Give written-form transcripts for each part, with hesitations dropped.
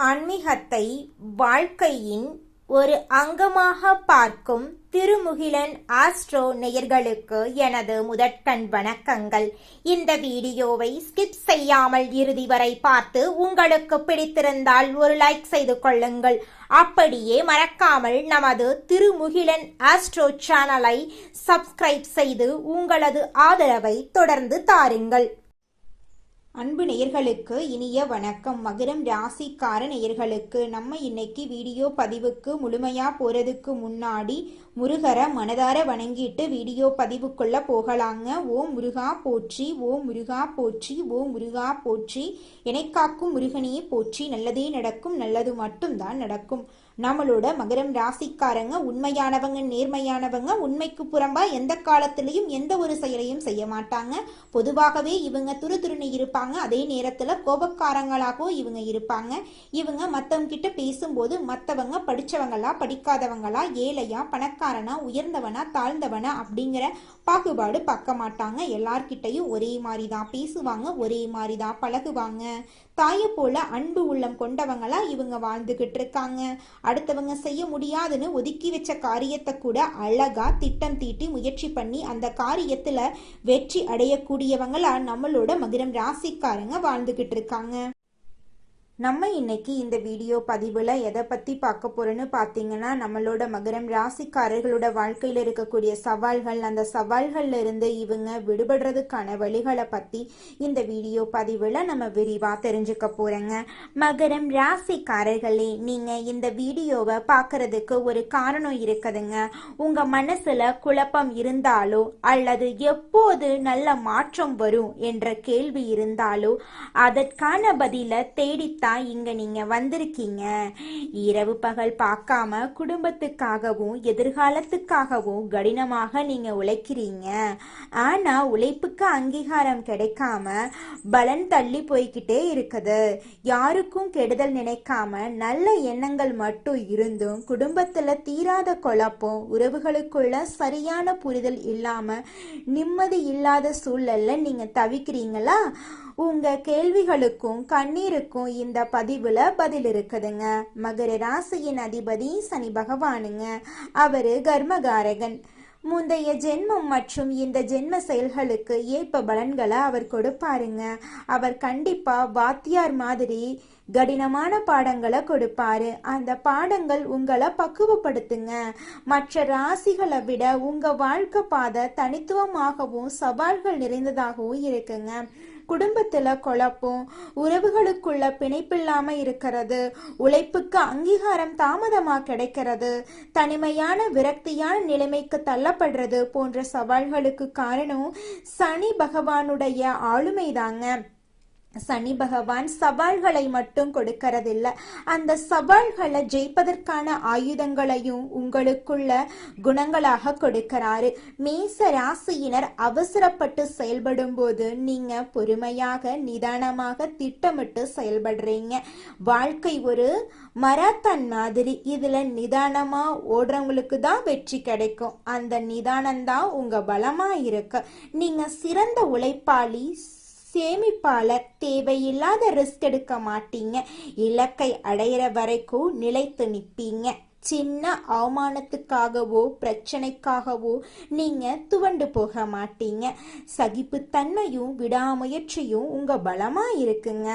ஆன்மீகத்தை வாழ்க்கையின் ஒரு அங்கமாக பார்க்கும் திருமுகிலன் ஆஸ்ட்ரோ நேயர்களுக்கு எனது முதற்கண் வணக்கங்கள். இந்த வீடியோவை ஸ்கிப் செய்யாமல் இறுதி வரை பார்த்து உங்களுக்கு பிடித்திருந்தால் ஒரு லைக் செய்து கொள்ளுங்கள். அப்படியே மறக்காமல் நமது திருமுகிலன் ஆஸ்ட்ரோ சேனலை சப்ஸ்கிரைப் செய்து உங்களது ஆதரவை தொடர்ந்து தாருங்கள். அன்பு நேயர்களுக்கு இனிய வணக்கம். மகரம் ராசிக்கார நேயர்களுக்கு நம்ம இன்னைக்கு வீடியோ பதிவுக்கு முழுமையா போறதுக்கு முன்னாடி முருகரை மனதார வணங்கிட்டு வீடியோ பதிவுக்குள்ள போகலாங்க. ஓம் முருகா போற்றி, ஓம் முருகா போற்றி, ஓம் முருகா போற்றி. இணைக்காக்கும் முருகனே போற்றி. நல்லதே நடக்கும், நல்லது மட்டும்தான் நடக்கும். நம்மளோட மகரம் ராசிக்காரங்க உண்மையானவங்க, நேர்மையானவங்க. உண்மைக்கு புறம்பா எந்த காலத்திலையும் எந்த ஒரு செயலையும் செய்ய மாட்டாங்க. பொதுவாகவே இவங்க துருதுருன்னு இருப்பாங்க. அதே நேரத்துல கோபக்காரங்களாகவும் இவங்க இருப்பாங்க. இவங்க மத்தவங்க கிட்ட பேசும்போது மத்தவங்க படிச்சவங்களா படிக்காதவங்களா, ஏழையா பணக்காரனா, உயர்ந்தவனா தாழ்ந்தவனா அப்படிங்கிற பாகுபாடு பார்க்க மாட்டாங்க. எல்லார்கிட்டையும் ஒரே மாதிரி தான் பேசுவாங்க, ஒரே மாதிரி தான் பழகுவாங்க. தாயை போல அன்பு உள்ளம் கொண்டவங்களா இவங்க வாழ்ந்துகிட்டு இருக்காங்க. அடுத்தவங்க செய்ய முடியாதுன்னு ஒதுக்கி வச்ச காரியத்தை கூட அழகா திட்டம் தீட்டி முயற்சி பண்ணி அந்த காரியத்துல வெற்றி அடையக்கூடியவங்களா நம்மளோட மகரம் ராசிக்காரங்க வாழ்ந்துகிட்டு இருக்காங்க. நம்ம இன்னைக்கு இந்த வீடியோ பதிவில் எதை பற்றி பார்க்க போகிறோன்னு பார்த்தீங்கன்னா, நம்மளோட மகரம் ராசிக்காரர்களோட வாழ்க்கையில் இருக்கக்கூடிய சவால்கள், அந்த சவால்கள்ல இருந்து இவங்க விடுபடுறதுக்கான வழிகளை பற்றி இந்த வீடியோ பதிவில் நம்ம விரிவாக தெரிஞ்சுக்க போகிறோங்க. மகரம் ராசிக்காரர்களே, நீங்கள் இந்த வீடியோவை பார்க்கறதுக்கு ஒரு காரணம் இருக்குதுங்க. உங்கள் மனசில் குழப்பம் இருந்தாலோ அல்லது எப்போது நல்ல மாற்றம் வரும் என்ற கேள்வி இருந்தாலோ அதற்கான பதிலை தேடித்தான் இங்க நீங்க வந்திருக்கீங்க. இரவு பகல் பார்க்காம குடும்பத்துக்காகவும் எதிர்காலத்துக்காகவும் கடினமாக நீங்க உழைக்கிறீங்க. ஆனா உழைப்புக்கு அங்கீகாரம் கிடைக்காம பலன் தள்ளி போய்கிட்டே இருக்குது. யாருக்கும் கெடுதல் நினைக்காம நல்ல எண்ணங்கள் மட்டும் இருந்தும் குடும்பத்துல தீராத குழப்பம், உறவுகளுக்குள்ள சரியான புரிதல் இல்லாம நிம்மதி இல்லாத சூழல்ல நீங்க தவிக்கிறீங்களா? உங்க கேள்விகளுக்கும் கண்ணீருக்கும் இந்த பதிவுல பதில் இருக்குதுங்க. மகர ராசியின் அதிபதி சனி பகவானுங்க. அவரு கர்மகாரகன். முந்தைய ஜென்மம் மற்றும் இந்த ஜென்ம செயல்களுக்கு ஏற்ப பலன்களை அவர் கொடுப்பாருங்க. அவர் கண்டிப்பா வாத்தியார் மாதிரி கடினமான பாடங்களை கொடுப்பாரு. அந்த பாடங்கள் உங்களை பக்குவப்படுத்துங்க. மற்ற ராசிகளை விட உங்க வாழ்க்கை பாதை தனித்துவமாகவும் சவால்கள் நிறைந்ததாகவும் இருக்குங்க. குடும்பத்துல குழப்பம், உறவுகளுக்குள்ள பிணைப்பில்லாம இருக்கிறது, உழைப்புக்கு அங்கீகாரம் தாமதமா கிடைக்கிறது, தனிமையான விரக்தியான நிலைமைக்கு தள்ளப்படுறது போன்ற சவால்களுக்கு காரணம் சனி பகவானுடைய ஆளுமைதாங்க. சனி பகவான் சவால்களை மட்டும் கொடுக்கறதில்ல, அந்த சவால்களை ஜெயிப்பதற்கான ஆயுதங்களையும் உங்களுக்குள்ள குணங்களாக கொடுக்கிறாரு. மேச ராசியினர் அவசரப்பட்டு செயல்படும் போது நீங்க பொறுமையாக நிதானமாக திட்டமிட்டு செயல்படுறீங்க. வாழ்க்கை ஒரு மராத்தான் மாதிரி. இதுல நிதானமா ஓடுறவங்களுக்கு தான் வெற்றி கிடைக்கும். அந்த நிதானம்தான் உங்க பலமா இருக்கு. நீங்க சிறந்த உழைப்பாளி, சேமிப்பாளர். தேவையில்லாத ரிஸ்க் எடுக்க மாட்டீங்க. இலக்கை அடையிற வரைக்கும் நிலைத்து நிற்பீங்க. சின்ன அவமானத்துக்காகவோ பிரச்சனைக்காகவோ நீங்க துவண்டு போக மாட்டீங்க. சகிப்புத்தன்மையும் விடாமுயற்சியும் உங்க பலமா இருக்குங்க.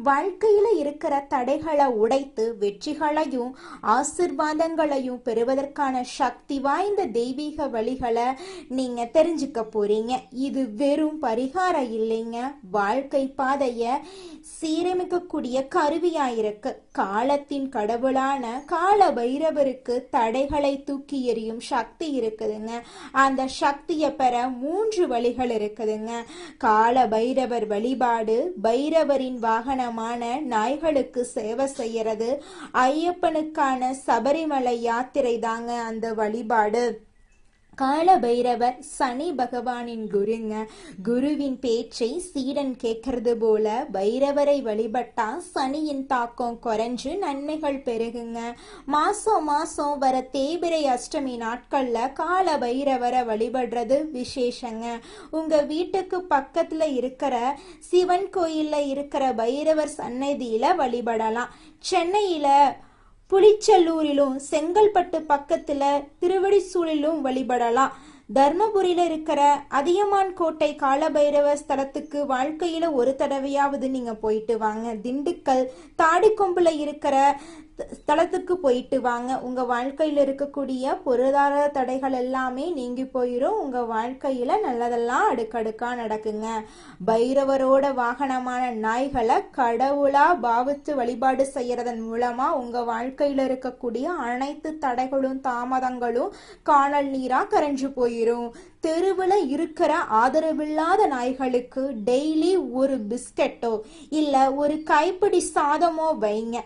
வாழ்க்கையில இருக்கிற தடைகளை உடைத்து வெற்றிகளையும் ஆசிர்வாதங்களையும் பெறுவதற்கான சக்தி வாய்ந்த தெய்வீக வழிகளை நீங்க தெரிஞ்சுக்க போறீங்க. இது வெறும் பரிகாரம் இல்லைங்க, வாழ்க்கை பாதைய சீரமைக்கக்கூடிய கருவியாயிருக்கு. காலத்தின் கடவுளான கால பைரவருக்கு தடைகளை தூக்கி எறியும் சக்தி இருக்குதுங்க. அந்த சக்தியை பெற 3 வழிகள் இருக்குதுங்க. கால பைரவர் வழிபாடு, பைரவரின் வாகனமான நாய்களுக்கு சேவை செய்யறது, ஐயப்பனுக்கான சபரிமலை யாத்திரை தாங்க அந்த வழிபாடு. கால பைரவர் சனி பகவானின் குருங்க. குருவின் பேச்சை சீடன் கேட்கறது போல பைரவரை வழிபட்டா சனியின் தாக்கம் குறைஞ்சு நன்மைகள் பெருகுங்க. மாசம் வர தேய்பிறை அஷ்டமி நாட்கள்ல கால பைரவரை வழிபடுறது விசேஷங்க. உங்க வீட்டுக்கு பக்கத்துல இருக்கிற சிவன் கோயில்ல இருக்கிற பைரவர் சன்னதியில வழிபடலாம். சென்னையில புளிச்சல்லூரிலும் செங்கல்பட்டு பக்கத்துல திருவடிசூழிலும் வழிபடலாம். தர்மபுரியில இருக்கிற அதியமான் கோட்டை காலபைரவர் ஸ்தலத்துக்கு வாழ்க்கையில ஒரு தடவையாவது நீங்க போயிட்டு வாங்க. திண்டுக்கல் தாடிக்கொம்புல இருக்கிற ஸ்தலத்துக்கு போயிட்டு வாங்க. உங்க வாழ்க்கையில இருக்கக்கூடிய பொருளாதார தடைகள் எல்லாமே நீங்கி போயிடும். உங்க வாழ்க்கையில நல்லதெல்லாம் அடுக்கடுக்கா நடக்குங்க. பைரவரோட வாகனமான நாய்களை கடவுளா பாவித்து வழிபாடு செய்யறதன் மூலமா உங்க வாழ்க்கையில இருக்கக்கூடிய அனைத்து தடைகளும் தாமதங்களும் காணல் நீரா கரைஞ்சு போயிரும். தெருவில் இருக்கிற ஆதரவில்லாத நாய்களுக்கு டெய்லி ஒரு பிஸ்கட்டோ இல்ல ஒரு கைப்பிடி சாதமோ வைங்க.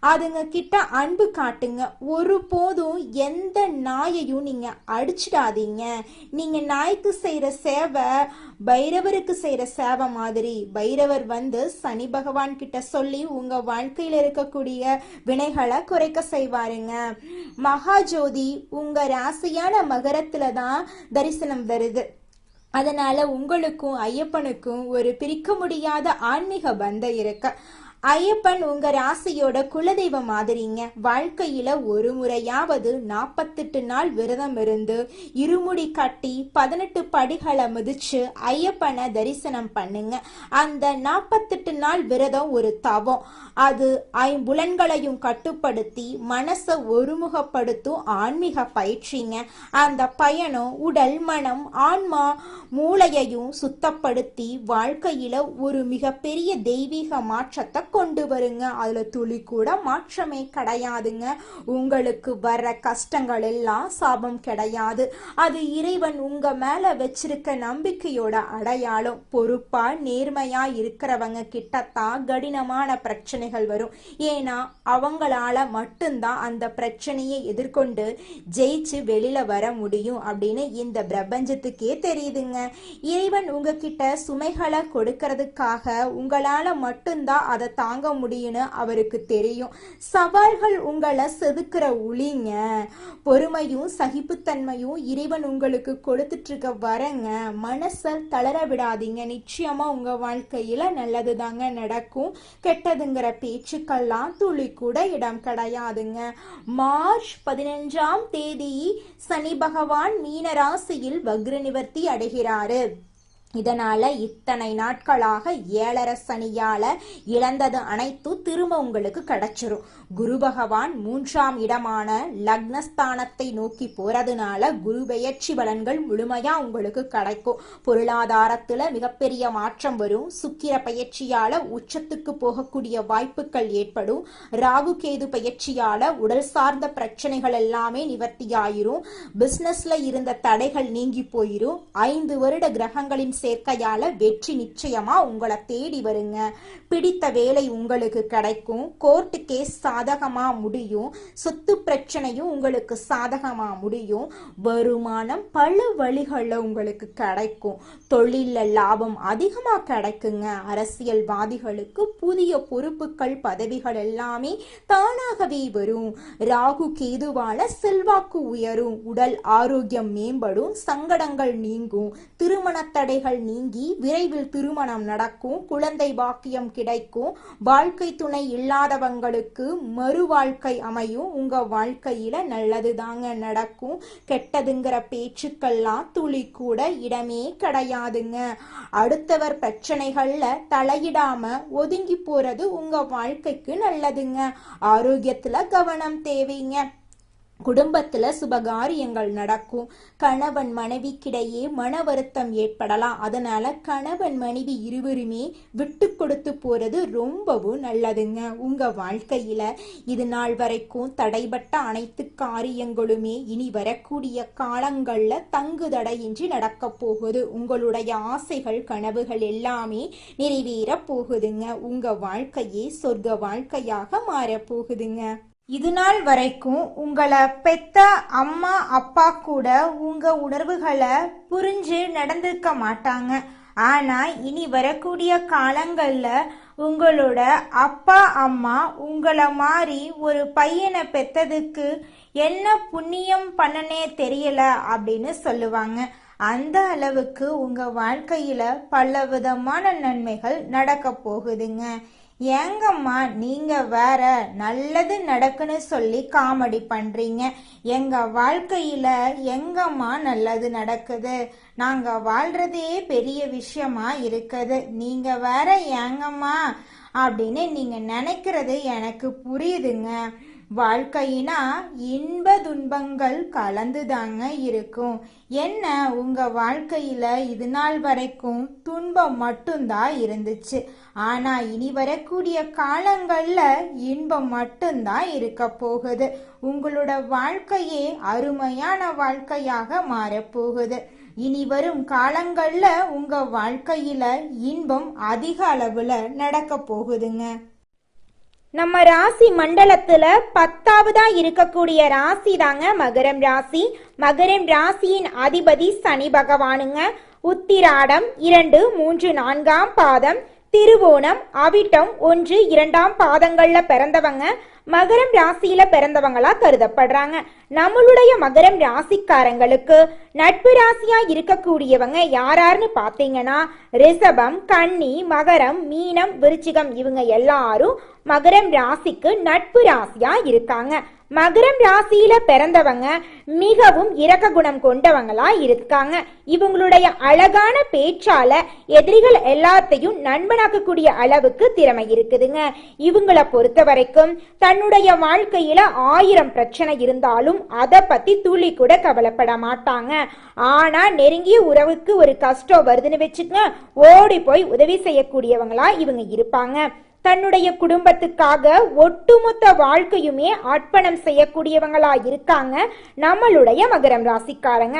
அதுங்க கிட்ட அன்பு காட்டுங்க. ஒரு போதும் எந்த நாயையும் நீங்க அடிச்சிடாதீங்க. நீங்க நாய்க்கு செய்யற சேவை பைரவருக்கு செய்யற சேவை மாதிரி. பைரவர் வந்து சனி பகவான் கிட்ட சொல்லி உங்க வாழ்க்கையில இருக்கக்கூடிய வினைகளை குறைக்க செய்வாருங்க. மகாஜோதி உங்க ராசியான மகரத்துல தான் தரிசனம் வருது. அதனால உங்களுக்கும் ஐயப்பனுக்கும் ஒரு பிரிக்க முடியாத ஆன்மீக பந்தம் இருக்கு. ஐயப்பன் உங்க ராசியோட குலதெய்வம் மாதிரிங்க. வாழ்க்கையில ஒரு முறையாவது 48 நாள் விரதம் இருந்து இருமுடி கட்டி 18 படிகளை மிதிச்சு ஐயப்பனை தரிசனம் பண்ணுங்க. அந்த 48 நாள் விரதம் ஒரு தவம். அது ஐம்புலன்களையும் கட்டுப்படுத்தி மனசை ஒருமுகப்படுத்தும் ஆன்மீக பயிற்சிங்க. அந்த பயணம் உடல் மனம் ஆன்மா மூளையையும் சுத்தப்படுத்தி வாழ்க்கையில ஒரு மிகப்பெரிய தெய்வீக மாற்றத்தை கொண்டு வருங்க. அதுல துளி கூட மாற்றமே கிடையாதுங்க. உங்களுக்கு வர்ற கஷ்டங்கள் எல்லாம் சாபம் கிடையாது. அது இறைவன் உங்க மேல வச்சிருக்க நம்பிக்கையோட அடையாளம். பொறுப்பா நேர்மையா இருக்கிறவங்க கிட்டத்தான் கடினமான பிரச்சனைகள் வரும். ஏன்னா அவங்களால மட்டும்தான் அந்த பிரச்சனையை எதிர்கொண்டு ஜெயிச்சு வெளியில வர முடியும் அப்படின்னு இந்த பிரபஞ்சத்துக்கே தெரியுதுங்க. இறைவன் உங்ககிட்ட சுமைகளை கொடுக்கறதுக்காக உங்களால மட்டும்தான் அதை தாங்க முடியும்னு அவருக்கு தெரியும். சவால்கள் உங்களை செதுக்கிற உளிங்க. பொறுமையும் சகிப்புத்தன்மையும் இறைவன் உங்களுக்கு கொடுத்துட்டு இருக்க வரங்க. மனசை தளர விடாதீங்க. நிச்சயமா உங்க வாழ்க்கையில நல்லதுதாங்க நடக்கும். கெட்டதுங்கிற பேச்சுக்கெல்லாம் துளி கூட இடம் கிடையாதுங்க. மார்ச் 15ஆம் தேதி சனி பகவான் மீன ராசியில் வக்ர நிவர்த்தி அடைகிறாரு. இதனால இத்தனை நாட்களாக 7.5 சனியால இழந்தது அனைத்தும் திரும்ப உங்களுக்கு கிடைச்சிரும். குரு பகவான் 3ஆம் இடமான லக்னஸ்தானத்தை நோக்கி போறதுனால குரு பெயர்ச்சி பலன்கள் முழுமையா உங்களுக்கு கிடைக்கும். பொருளாதாரத்துல மிகப்பெரிய மாற்றம் வரும். சுக்கிர பயிற்சியால உச்சத்துக்கு போகக்கூடிய வாய்ப்புகள் ஏற்படும். ராகு கேது பயிற்சியால உடல் சார்ந்த பிரச்சனைகள் எல்லாமே நிவர்த்தியாயிரும். பிசினஸ்ல இருந்த தடைகள் நீங்கி போயிரும். 5 வருட கிரகங்களின் சேர்க்கையால வெற்றி நிச்சயமா உங்களை தேடி வருங்க. பிடித்த வேலை உங்களுக்கு கிடைக்கும். கோர்ட்டு கேஸ் சாதகமா முடியும். சொத்து பிரச்சனையும் உங்களுக்கு சாதகமா முடியும். வருமானம் பல வழிகளில் உங்களுக்கு கிடைக்கும். தொழில லாபம் அதிகமா கிடைக்குங்க. அரசியல்வாதிகளுக்கு புதிய பொறுப்புகள் பதவிகள் எல்லாமே தானாகவே வரும். ராகு கேதுவால செல்வாக்கு உயரும். உடல் ஆரோக்கியம் மேம்படும். சங்கடங்கள் நீங்கும். திருமண தடைகள் நீங்கி விரைவில் திருமணம் நடக்கும். குழந்தை பாக்கியம் கிடைக்கும். வாழ்க்கை துணை இல்லாதவங்களுக்கு மறு வாழ்க்கை அமையும். உங்க வாழ்க்கையில நல்லது தாங்க நடக்கும். கெட்டதுங்கிற பேச்சுக்கெல்லாம் துளி கூட இடமே கிடையாதுங்க. அடுத்தவர் பிரச்சனைகள்ல தலையிடாம ஒதுங்கி போறது உங்க வாழ்க்கைக்கு நல்லதுங்க. ஆரோக்கியத்துல கவனம் தேவைங்க. குடும்பத்துல சுபகாரியங்கள் நடக்கும். கணவன் மனைவிக்கிடையே மன வருத்தம் ஏற்படலாம். அதனால கணவன் மனைவி இருவருமே விட்டு கொடுத்து போறது ரொம்பவும் நல்லதுங்க. உங்க வாழ்க்கையில இது நாள் வரைக்கும் தடைபட்ட அனைத்து காரியங்களுமே இனி வரக்கூடிய காலங்கள்ல தங்கு தடையின்றி நடக்க போகுது. உங்களுடைய ஆசைகள் கனவுகள் எல்லாமே நிறைவேற போகுதுங்க. உங்க வாழ்க்கையே சொர்க்க வாழ்க்கையாக மாற போகுதுங்க. இது நாள் வரைக்கும் உங்களை பெத்த அம்மா அப்பா கூட உங்க உணர்வுகளை புரிஞ்சு நடந்திருக்க மாட்டாங்க. ஆனா இனி வரக்கூடிய காலங்கள்ல உங்களோட அப்பா அம்மா உங்களை மாதிரி ஒரு பையனை பெத்ததுக்கு என்ன புண்ணியம் பண்ணனே தெரியல அப்படின்னு சொல்லுவாங்க. அந்த அளவுக்கு உங்க வாழ்க்கையில பல விதமான நன்மைகள் நடக்க போகுதுங்க. ஏங்கம்மா நீங்க வேற நல்லது நடக்குன்னு சொல்லி காமெடி பண்றீங்க? எங்க வாழ்க்கையில எங்கம்மா நல்லது நடக்குது? நாங்க வாழ்றதே பெரிய விஷயமா இருக்குது, நீங்க வேற ஏங்கம்மா அப்படின்னு நீங்க நினைக்கிறது எனக்கு புரியுதுங்க. வாழ்க்கையினா இன்ப துன்பங்கள் கலந்துதாங்க இருக்கும். என்ன உங்க வாழ்க்கையில இது நாள் வரைக்கும் துன்பம் மட்டும்தான் இருந்துச்சு, ஆனா இனி வரக்கூடிய காலங்கள்ல இன்பம் மட்டும்தான் இருக்க போகுது. உங்களோட வாழ்க்கையே அருமையான வாழ்க்கையாக மாறப்போகுது. இனி வரும் காலங்கள்ல உங்க வாழ்க்கையில இன்பம் அதிக அளவுல நடக்க போகுதுங்க. நம்ம ராசி மண்டலத்துல 10வதா இருக்கக்கூடிய ராசி தாங்க மகரம் ராசி. மகரம் ராசியின் அதிபதி சனி பகவானுங்க. உத்திராடம் 2, 3, 4ஆம் பாதம், திருவோணம், அவிட்டம் 1, 2ஆம் பாதங்கள்ல பிறந்தவங்க மகரம் ராசியில பிறந்தவங்களா கருதப்படுறாங்க. நம்மளுடைய மகரம் ராசிக்காரங்களுக்கு நட்பு ராசியா இருக்கக்கூடியவங்க யாராருன்னு பாத்தீங்கன்னா ரிஷபம், கன்னி, மகரம், மீனம், விருச்சிகம் இவங்க எல்லாரும் மகரம் ராசிக்கு நட்பு ராசியா இருக்காங்க. மகரம் ராசியில பிறந்தவங்க மிகவும் இரக்க குணம் கொண்டவங்களா இருக்காங்க. இவங்களுடைய அழகான பேச்சால எதிரிகள் எல்லாத்தையும் நண்பனாக்கக்கூடிய அளவுக்கு திறமை இருக்குதுங்க. இவங்களை பொறுத்த வரைக்கும் தன்னுடைய வாழ்க்கையில 1000 பிரச்சனை இருந்தாலும் அதை பத்தி துளி கூட கவலைப்பட மாட்டாங்க. ஆனா நெருங்கிய உறவுக்கு ஒரு கஷ்டம் வருதுன்னு வச்சுக்கங்க, ஓடி போய் உதவி செய்யக்கூடியவங்களா இவங்க இருப்பாங்க. தன்னுடைய குடும்பத்துக்காக ஒட்டுமொத்த வாழ்க்கையுமே அர்ப்பணம் செய்யக்கூடியவங்களா இருக்காங்க நம்மளுடைய மகரம் ராசிக்காரங்க.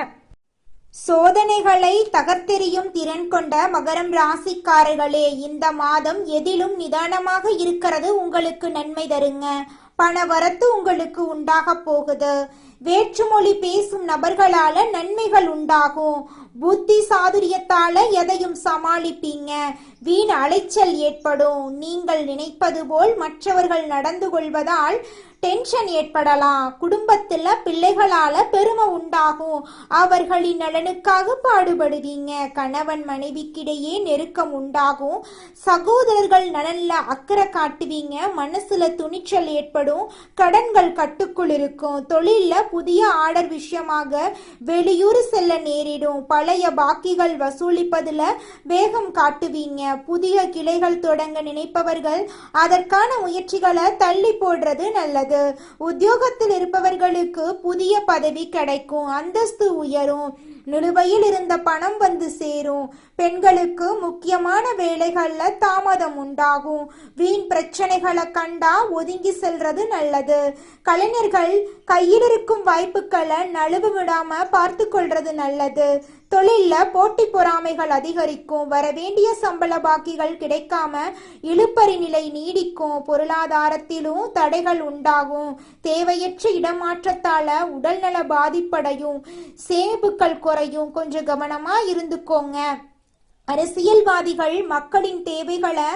சோதனைகளை தகர்த்தெறியும் திறன் கொண்ட மகரம் ராசிக்காரர்களே, இந்த மாதம் எதிலும் நிதானமாக இருக்கிறது உங்களுக்கு நன்மை தருங்க. பண வரத்து உங்களுக்கு உண்டாக போகுது. வேற்றுமொழி பேசும் நபர்களால நன்மைகள் உண்டாகும். புத்தி சாதுரியத்தால எதையும் சமாளிப்பீங்க. வீண் அலைச்சல் ஏற்படும். நீங்கள் நினைப்பது போல் மற்றவர்கள் நடந்து கொள்வதால் டென்ஷன் ஏற்படலாம். குடும்பத்துல பிள்ளைகளால பெருமை உண்டாகும். அவர்களின் நலனுக்காக பாடுபடுவீங்க. கணவன் மனைவிக்கிடையே நெருக்கம் உண்டாகும். சகோதரர்கள் நலன்ல அக்கறை காட்டுவீங்க. மனசுல துணிச்சல் ஏற்படும். கடன்கள் கட்டுக்குள் இருக்கும். தொழில்ல புதிய ஆர்டர் விஷயமாக வெளியூர் செல்ல நேரிடும். பழைய பாக்கிகள் வசூலிப்பதுல வேகம் காட்டுவீங்க. புதிய கிளைகள் தொடங்க நினைப்பவர்கள் அதற்கான முயற்சிகளை தள்ளி போடுறது நல்லது. உத்தியோகத்தில் இருப்பவர்களுக்கு புதிய பதவி கிடைக்கும். அந்தஸ்து உயரும். நிலுவையில் இருந்த பணம் வந்து சேரும். பெண்களுக்கு முக்கியமான வேலைகள்ல தாமதம் உண்டாகும். வீண் பிரச்சனைகளை கண்டா ஒதுங்கி செல்றது நல்லது. கலைஞர்கள் கையில் இருக்கும் வாய்ப்புகளை நழுவ விடாம பார்த்து கொள்றது நல்லது. தொழில்ல போட்டி பொறாமைகள் அதிகரிக்கும். வரவேண்டிய சம்பள பாக்கிகள் கிடைக்காம இழுப்பறி நிலை நீடிக்கும். பொருளாதாரத்திலும் தடைகள் உண்டாகும். தேவையற்ற இடமாற்றத்தால உடல்நல பாதிப்படையும். சேமிப்புகள் குறையும். கொஞ்சம் கவனமா இருந்துக்கோங்க. அரசியல்வாதிகள் மக்களின் தேவைகளை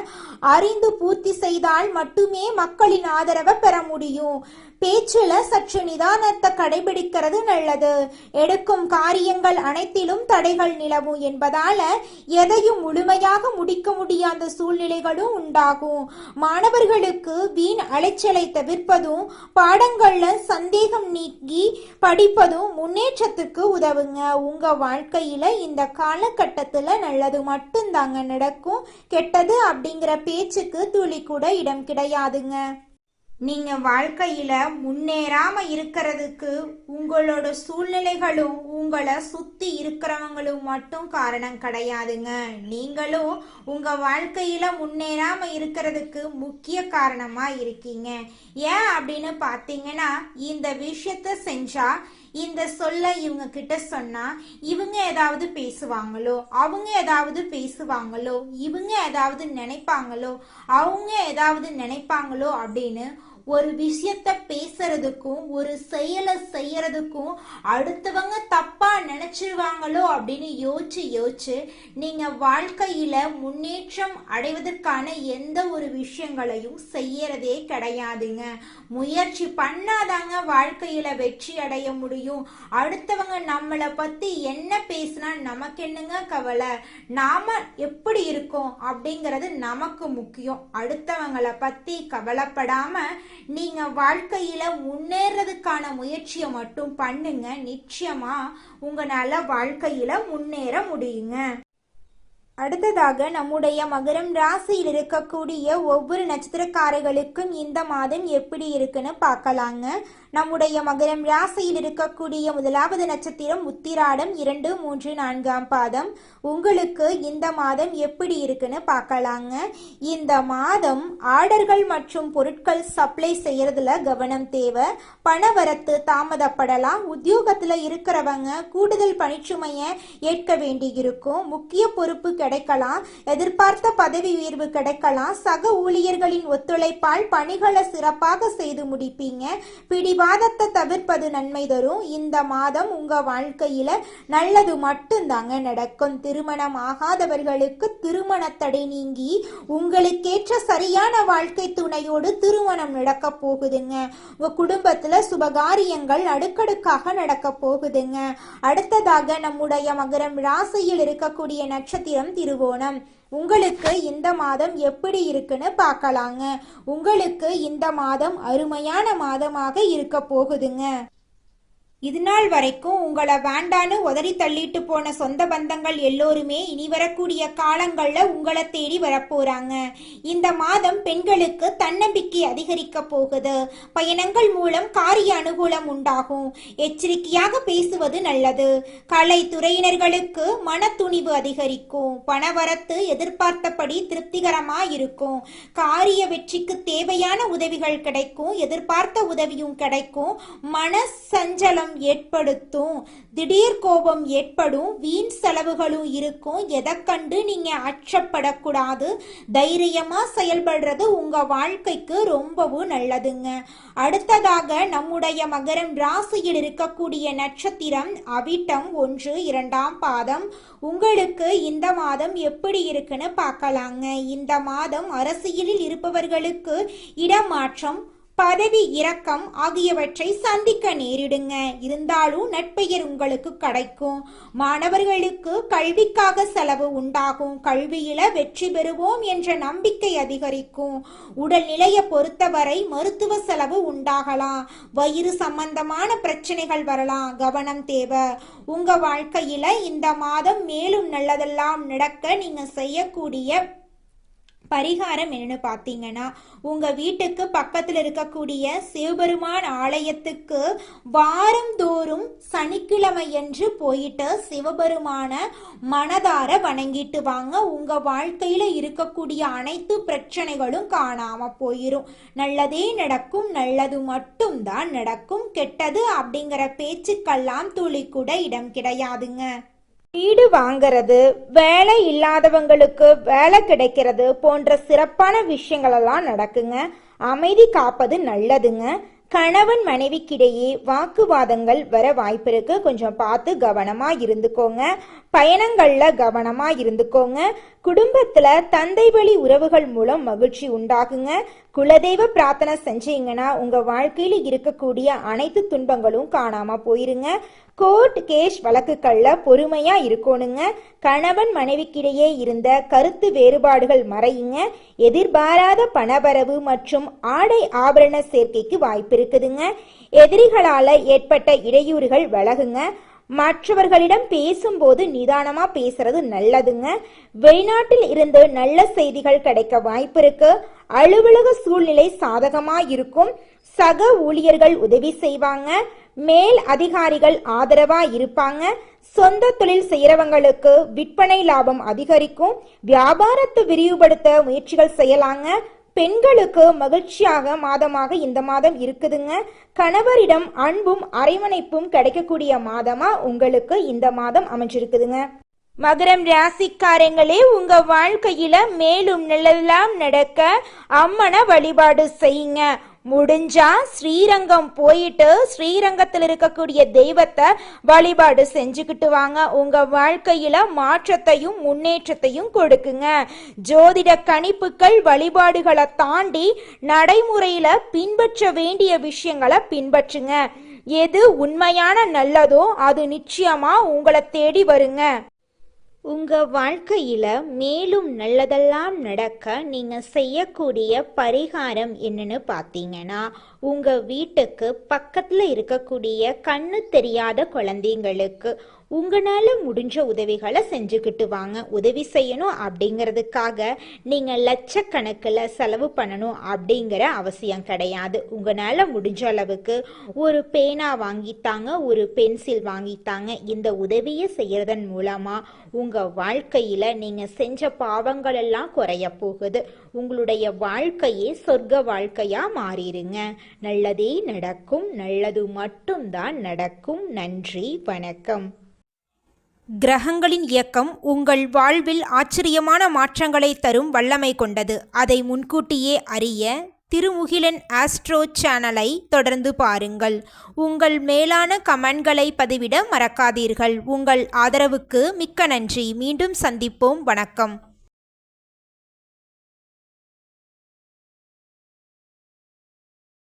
அறிந்து பூர்த்தி செய்தால் மட்டுமே மக்களின் ஆதரவை பெற முடியும். பேச்சுல சற்று நிதானத்தை கடைபிடிக்கிறது நல்லது. எடுக்கும் காரியங்கள் அனைத்திலும் தடைகள் நிலவும் என்பதால எதையும் முழுமையாக முடிக்க முடியாத சூழ்நிலைகளும் உண்டாகும். மாணவர்களுக்கு வீண் அலைச்சலை தவிர்ப்பதும் பாடங்கள்ல சந்தேகம் நீக்கி படிப்பதும் முன்னேற்றத்துக்கு உதவுங்க. உங்க வாழ்க்கையில இந்த காலகட்டத்துல நல்லது மட்டும்தாங்க நடக்கும். கெட்டது அப்படிங்கிற பேச்சுக்கு துளி கூட இடம் கிடையாதுங்க. நீங்க வாழ்க்கையில முன்னேறாம இருக்கிறதுக்கு உங்களோட சூழ்நிலைகளும் உங்களை சுத்தி இருக்கிறவங்களும் மட்டும் காரணம் கிடையாதுங்க. நீங்களும் உங்க வாழ்க்கையில முன்னேறாம இருக்கிறதுக்கு முக்கிய காரணமா இருக்கீங்க. ஏன் அப்படின்னு பாத்தீங்கன்னா, இந்த விஷயத்த செஞ்சா, இந்த சொல்ல இவங்க கிட்ட சொன்னா இவங்க ஏதாவது பேசுவாங்களோ, அவங்க ஏதாவது பேசுவாங்களோ, இவங்க ஏதாவது நினைப்பாங்களோ, அவங்க ஏதாவது நினைப்பாங்களோ அப்படின்னு ஒரு விஷயத்த பேசுறதுக்கும் ஒரு செயலை செய்யறதுக்கும் அடுத்தவங்க தப்பா நினைச்சிருவாங்களோ அப்படின்னு யோசிச்சு நீங்க வாழ்க்கையில முன்னேற்றம் அடைவதற்கான எந்த ஒரு விஷயங்களையும் செய்யறதே கிடையாதுங்க. முயற்சி பண்ணாதாங்க வாழ்க்கையில வெற்றி அடைய முடியும். அடுத்தவங்க நம்மளை பத்தி என்ன பேசினா நமக்கு என்னங்க கவலை, நாம எப்படி இருக்கோம் அப்படிங்கிறது நமக்கு முக்கியம். அடுத்தவங்களை பத்தி கவலைப்படாம நீங்க வாழ்க்கையில முன்னேறதுக்கான முயற்சியை மட்டும் பண்ணுங்க. நிச்சயமா உங்களால வாழ்க்கையில முன்னேற முடியுங்க. அடுத்ததாக நம்முடைய மகரம் ராசியில் இருக்கக்கூடிய ஒவ்வொரு நட்சத்திரக்காரர்களுக்கும் இந்த மாதம் எப்படி இருக்குன்னு பார்க்கலாங்க. நம்முடைய மகரம் ராசியில் இருக்கக்கூடிய முதலாவது நட்சத்திரம் உத்திராடம் 2, 3, 4ஆம் பாதம். உங்களுக்கு இந்த மாதம் எப்படி இருக்குன்னு பார்க்கலாங்க. இந்த மாதம் ஆர்டர்கள் மற்றும் பொருட்கள் சப்ளை செய்யறதுல கவனம் தேவை. பணவரத்து தாமதப்படலாம். உத்தியோகத்துல இருக்கிறவங்க கூடுதல் பணிச்சுமையை ஏற்க வேண்டியிருக்கும். முக்கிய பொறுப்பு கிடைக்கலாம். எதிர்பார்த்த பதவி உயர்வு கிடைக்கலாம். சக ஊழியர்களின் ஒத்துழைப்பால் பணிகளை சிறப்பாக செய்து முடிப்பீங்க. பிடிவாதத்தை தவிர்ப்பது நன்மை தரும். இந்த மாதம் உங்க வாழ்க்கையில நல்லது மட்டும்தாங்க நடக்கும். திருமணம் ஆகாதவர்களுக்கு திருமண தடை நீங்கி உங்களுக்கேற்ற சரியான வாழ்க்கை துணையோடு திருமணம் நடக்க போகுதுங்க. உங்க குடும்பத்துல சுபகாரியங்கள் அடுக்கடுக்காக நடக்க போகுதுங்க. அடுத்ததாக நம்முடைய மகரம் ராசியில் இருக்கக்கூடிய நட்சத்திரம் திருவோணம். உங்களுக்கு இந்த மாதம் எப்படி இருக்குன்னு பார்க்கலாங்க. உங்களுக்கு இந்த மாதம் அருமையான மாதமாக இருக்க போகுதுங்க. இது நாள் வரைக்கும் உங்களை வேண்டான்னு உதறி தள்ளிட்டு போன சொந்த பந்தங்கள் எல்லோருமே இனி வரக்கூடிய காலங்கள்ல உங்களை தேடி வரப்போறாங்க. இந்த மாதம் பெண்களுக்கு தன்னம்பிக்கை அதிகரிக்க போகுது. பயணங்கள் மூலம் காரிய அனுகூலம் உண்டாகும். எச்சரிக்கையாக பேசுவது நல்லது. கலைத்துறையினர்களுக்கு மன துணிவு அதிகரிக்கும். பணவரத்து எதிர்பார்த்தபடி திருப்திகரமா இருக்கும். காரிய வெற்றிக்கு தேவையான உதவிகள் கிடைக்கும். எதிர்பார்த்த உதவியும் கிடைக்கும். மன சஞ்சலம் ஏற்படுத்தும். திடீர் கோபம் ஏற்படும். வீண் செலவுகளும் இருக்கும். எதை கண்டு நீங்க அச்சப்படக்கூடாது. தைரியமா செயல்படுறது உங்க வாழ்க்கைக்கு ரொம்பவும் நல்லதுங்க. அடுத்ததாக நம்முடைய மகரம் ராசியில் இருக்கக்கூடிய நட்சத்திரம் அவிட்டம் 1, 2ஆம் பாதம். உங்களுக்கு இந்த மாதம் எப்படி இருக்குன்னு பார்க்கலாங்க. இந்த மாதம் அரசியலில் இருப்பவர்களுக்கு இடமாற்றம், பதவி இறக்கம் ஆகியவற்றை சந்திக்க நேரிடுங்க. இருந்தாலும் நட்பெயர் உங்களுக்கு கிடைக்கும். மாணவர்களுக்கு கல்விக்காக செலவு உண்டாகும். கல்வியில வெற்றி பெறுவோம் என்ற நம்பிக்கை அதிகரிக்கும். உடல்நிலையை பொறுத்தவரை மருத்துவ செலவு உண்டாகலாம். வயிறு சம்பந்தமான பிரச்சனைகள் வரலாம். கவனம் தேவை. உங்க வாழ்க்கையில இந்த மாதம் மேலும் நல்லதெல்லாம் நடக்க நீங்க செய்யக்கூடிய பரிகாரம் என்னன்னு பார்த்தீங்கன்னா, உங்க வீட்டுக்கு பக்கத்தில் இருக்கக்கூடிய சிவபெருமான் ஆலயத்துக்கு வாரந்தோறும் சனிக்கிழமையன்று போயிட்டு சிவபெருமான மனதார வணங்கிட்டு வாங்க. உங்க வாழ்க்கையில இருக்கக்கூடிய அனைத்து பிரச்சனைகளும் காணாம போயிரும். நல்லதே நடக்கும். நல்லது மட்டும்தான் நடக்கும். கெட்டது அப்படிங்கிற பேச்சுக்கெல்லாம் துளி கூட இடம் கிடையாதுங்க. வீடு வாங்கிறது, வேலை இல்லாதவங்களுக்கு வேலை கிடைக்கிறது போன்ற சிறப்பான விஷயங்கள் எல்லாம் நடக்குங்க. அமைதி காப்பது நல்லதுங்க. கணவன் மனைவிக்கிடையே வாக்குவாதங்கள் வர வாய்ப்பு இருக்கு. கொஞ்சம் பார்த்து கவனமா இருந்துக்கோங்க. பயணங்கள்ல கவனமா இருந்துக்கோங்க. குடும்பத்துல தந்தை வழி உறவுகள் மூலம் மகிழ்ச்சி உண்டாகுங்க. குலதெய்வ பிரார்த்தனை செஞ்சீங்கன்னா உங்க வாழ்க்கையில இருக்கக்கூடிய அனைத்து துன்பங்களும் காணாம போயிருங்க. கோர்ட் கேஸ் வழக்குகள்ல பொறுமையா இருக்கணுங்க. கணவன் மனைவிக்கிடையே இருந்த கருத்து வேறுபாடுகள் மறையுங்க. எதிர்பாராத பணவரவு மற்றும் ஆடை ஆபரண சேர்க்கைக்கு வாய்ப்பு இருக்குதுங்க. எதிரிகளால ஏற்பட்ட இடையூறுகள் விலகுங்க. மற்றவர்களிடம் பேசும்போது நிதானமா பேசுறது நல்லதுங்க. வெளிநாட்டில் இருந்து நல்ல செய்திகள் கிடைக்க வாய்ப்பு இருக்கு. அலுவலக சூழ்நிலை சாதகமா இருக்கும். சக ஊழியர்கள் உதவி செய்வாங்க. மேல் அதிகாரிகள் ஆதரவா இருப்பாங்க. சொந்த தொழில் செய்யறவங்களுக்கு விற்பனை லாபம் அதிகரிக்கும். வியாபாரத்தை விரிவுபடுத்த முயற்சிகள் செய்யலாங்க. பெண்களுக்கு மகிழ்ச்சியாக மாதமாக இந்த மாதம் இருக்குதுங்க. கணவரிடம் அன்பும் அரவணைப்பும் கிடைக்கக்கூடிய மாதமா உங்களுக்கு இந்த மாதம் அமைஞ்சிருக்குதுங்க. மகரம் ராசிக்காரங்களே, உங்க வாழ்க்கையில மேலும் நல்லெல்லாம் நடக்க அம்மனை வழிபாடு செய்யுங்க. முடிஞ்சா ஸ்ரீரங்கம் போயிட்டு ஸ்ரீரங்கத்தில் இருக்கக்கூடிய தெய்வத்தை வழிபாடு செஞ்சுக்கிட்டு வாங்க. உங்க வாழ்க்கையில மாற்றத்தையும் முன்னேற்றத்தையும் கொடுக்குங்க. ஜோதிட கணிப்புகள் வழிபாடுகளை தாண்டி நடைமுறையில பின்பற்ற வேண்டிய விஷயங்களை பின்பற்றுங்க. எது உண்மையான நல்லதோ அது நிச்சயமா உங்களை தேடி வருங்க. உங்க வாழ்க்கையில மேலும் நல்லதெல்லாம் நடக்க நீங்க செய்யக்கூடிய பரிகாரம் என்னன்னு பார்த்தீங்கன்னா, உங்க வீட்டுக்கு பக்கத்துல இருக்கக்கூடிய கண்ணு தெரியாத குழந்தைங்களுக்கு உங்களால முடிஞ்ச உதவிகளை செஞ்சுக்கிட்டு வாங்க. உதவி செய்யணும் அப்படிங்கிறதுக்காக நீங்க லட்சக்கணக்கில் செலவு பண்ணணும் அப்படிங்கிற அவசியம் கிடையாது. உங்களால முடிஞ்ச அளவுக்கு ஒரு பேனா வாங்கித்தாங்க, ஒரு பென்சில் வாங்கித்தாங்க. இந்த உதவியை செய்யறதன் மூலமா உங்க வாழ்க்கையில நீங்க செஞ்ச பாவங்கள் எல்லாம் குறைய போகுது. உங்களுடைய வாழ்க்கையே சொர்க்க வாழ்க்கையா மாறிடுங்க. நல்லதே நடக்கும், நல்லது மட்டும்தான் நடக்கும். நன்றி, வணக்கம். கிரகங்களின் இயக்கம் உங்கள் வாழ்வில் ஆச்சரியமான மாற்றங்களை தரும் வல்லமை கொண்டது. அதை முன்கூட்டியே அறிய திருமுகிலன் ஆஸ்ட்ரோ சேனலை தொடர்ந்து பாருங்கள். உங்கள் மேலான கமெண்ட்களை பதிவிட மறக்காதீர்கள். உங்கள் ஆதரவுக்கு மிக்க நன்றி. மீண்டும் சந்திப்போம். வணக்கம்.